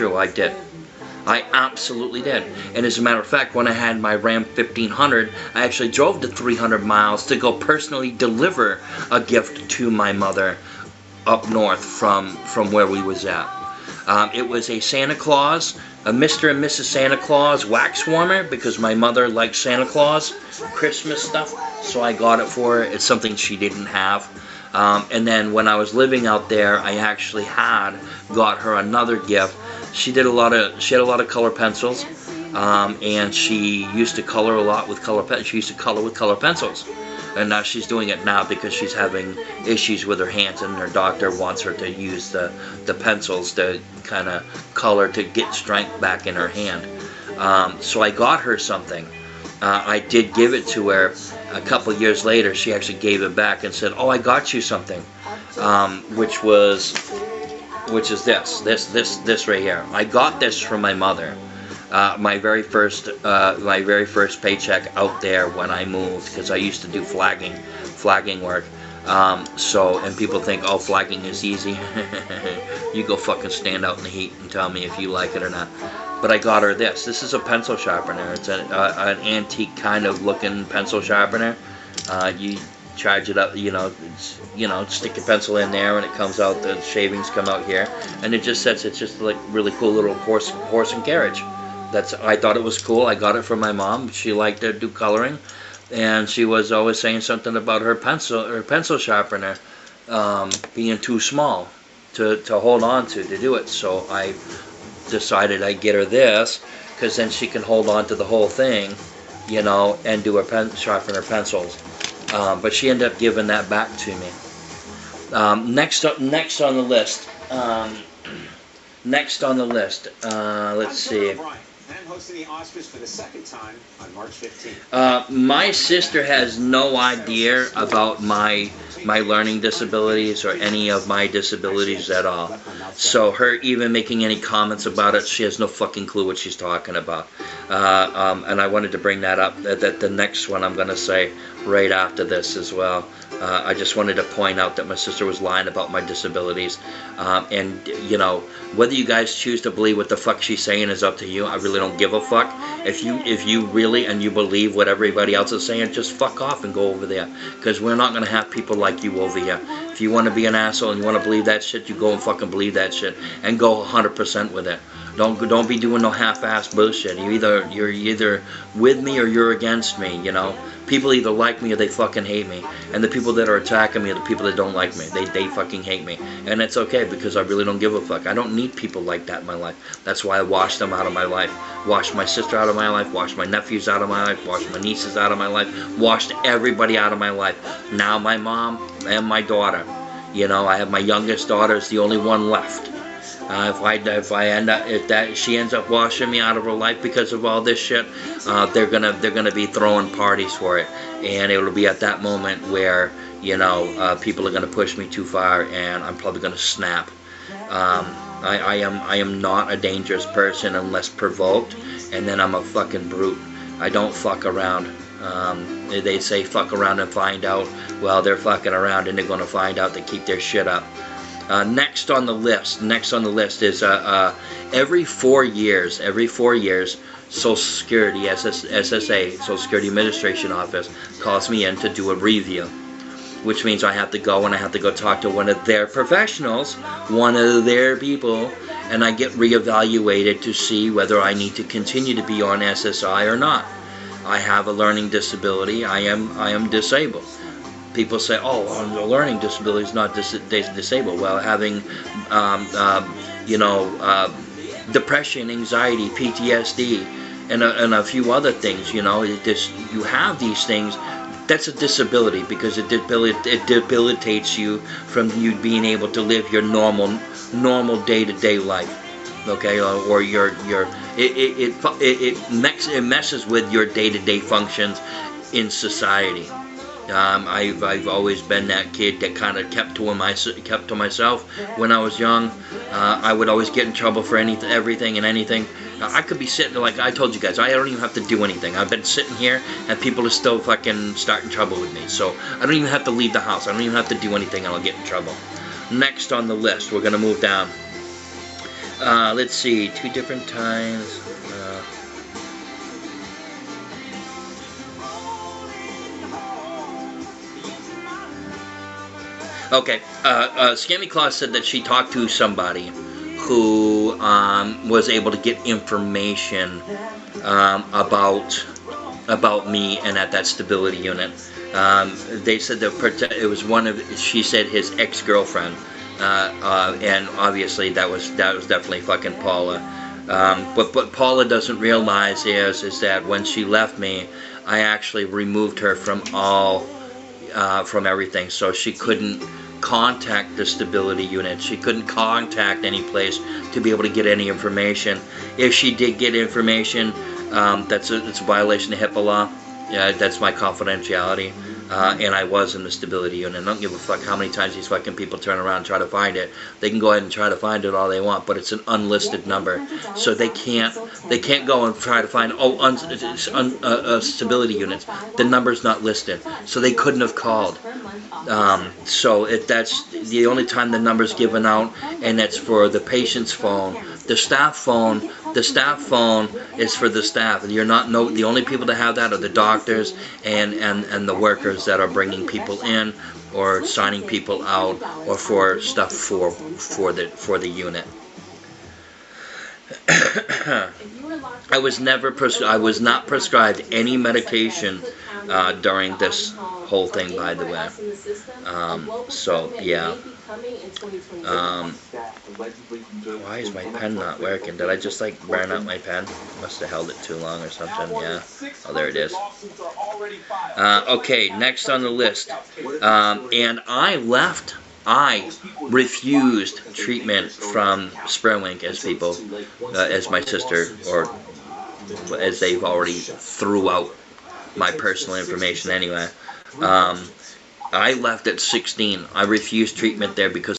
True, I did. I absolutely did. And as a matter of fact, when I had my Ram 1500, I actually drove the 300 miles to go personally deliver a gift to my mother up north from where we was at. It was a Santa Claus, a Mr. and Mrs. Santa Claus wax warmer, because my mother liked Santa Claus Christmas stuff, so I got it for her. It's something she didn't have. And then when I was living out there, I actually got her another gift. She had a lot of color pencils, and she used to color a lot with she used to color with color pencils. And now she's doing it now because she's having issues with her hands, and her doctor wants her to use the pencils to kind of color to get strength back in her hand. So I got her something. I did give it to her. A couple years later, she actually gave it back and said, "Oh, I got you something," which is this right here. I got this from my mother. My very first paycheck out there when I moved, because I used to do flagging work. And people think, oh, flagging is easy. You go fucking stand out in the heat and tell me if you like it or not. But I got her this. This is a pencil sharpener. It's an antique kind of looking pencil sharpener. You charge it up, stick your pencil in there, and it comes out. The shavings come out here, and it just sets. It's just like really cool little horse and carriage. I thought it was cool. I got it from my mom. She liked to do coloring, and she was always saying something about her pencil sharpener being too small to hold on to do it. So I decided I'd get her this, because then she can hold on to the whole thing, and do sharpen her pencils. But she ended up giving that back to me. Next on the list. Let's see. Hosting the Oscars for the second time on March 15th. My sister has no idea about my learning disabilities or any of my disabilities at all. So her even making any comments about it, she has no fucking clue what she's talking about. And I wanted to bring that up. That the next one I'm going to say right after this as well. I just wanted to point out that my sister was lying about my disabilities. And, whether you guys choose to believe what the fuck she's saying is up to you. I really don't give a fuck. If you really and you believe what everybody else is saying, just fuck off and go over there. Because we're not going to have people like you over here. If you want to be an asshole and you want to believe that shit, you go and fucking believe that shit. And go 100% with it. Don't be doing no half-ass bullshit. You're either with me or you're against me, People either like me or they fucking hate me. And the people that are attacking me are the people that don't like me. They fucking hate me. And it's okay, because I really don't give a fuck. I don't need people like that in my life. That's why I washed them out of my life. Washed my sister out of my life. Washed my nephews out of my life. Washed my nieces out of my life. Washed everybody out of my life. Now my mom and my daughter. I have my youngest daughter is the only one left. If she ends up washing me out of her life because of all this shit, they're gonna be throwing parties for it, and it'll be at that moment where people are gonna push me too far, and I'm probably gonna snap. I am not a dangerous person unless provoked, and then I'm a fucking brute. I don't fuck around. They say fuck around and find out. Well, they're fucking around and they're gonna find out to keep their shit up. Next on the list is every 4 years, Social Security, SSA, Social Security Administration Office, calls me in to do a review, which means I have to go and I have to go talk to one of their professionals, one of their people, and I get reevaluated to see whether I need to continue to be on SSI or not. I have a learning disability. I am disabled. People say, oh, a learning disability is not disabled. Well, having, depression, anxiety, PTSD, and a few other things, you have these things. That's a disability, because it debilitates you from you being able to live your normal day-to-day life. Okay, or it messes with your day-to-day functions in society. I've always been that kid that kind of kept to myself when I was young. I would always get in trouble for everything and anything. I could be sitting, like I told you guys, I don't even have to do anything. I've been sitting here and people are still fucking starting trouble with me. So I don't even have to leave the house. I don't even have to do anything and I'll get in trouble. Next on the list, we're going to move down. Let's see, 2 different times. Okay, Scammy Claus said that she talked to somebody who was able to get information about me and at that stability unit. They said that it was she said his ex-girlfriend, and obviously that was definitely fucking Paula. But what Paula doesn't realize is that when she left me, I actually removed her from from everything, so she couldn't contact the stability unit. She couldn't contact any place to be able to get any information. If she did get information, it's a violation of HIPAA law. Yeah, that's my confidentiality. And I was in the stability unit. I don't give a fuck how many times these fucking people turn around and try to find it. They can go ahead and try to find it all they want, but it's an unlisted number, so they can't go and try to find stability units. The number's not listed, so they couldn't have called. So that's the only time the number's given out, and that's for the patient's phone. The staff phone is for the staff. You're not the only people to have that are the doctors and the workers that are bringing people in or signing people out or for stuff for the unit. I was not prescribed any medication during this whole thing, by the way. So yeah. Why is my pen not working? Did I just like burn out my pen? Must have held it too long or something. Yeah. Oh, there it is. Okay, next on the list. And I refused treatment from Sperwink, as my sister, or as they've already threw out my personal information anyway. I left at 16. I refused treatment there because